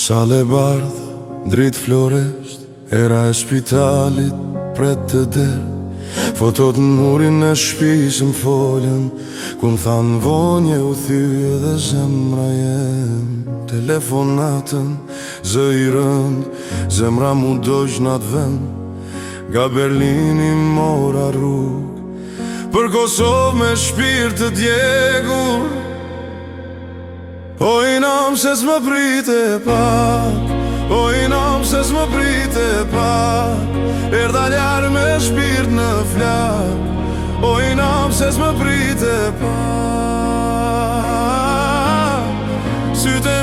Sale bardh, dritë florest, era e spitalit pret të der. Fotot në murin e shpis më folën, ku më thanë vonje u thyë dhe zemra jem. Telefonatën, zë i rënd, zemra mu dojsh n'atë vend. Nga Berlini mora rrug, për Kosovë me shpirt të djegur. O i nam se s'më prite pak, o i nam se s'më prite pak. Erdha ljarë me shpirt në flak, o i nam se s'më prite pak. Sytë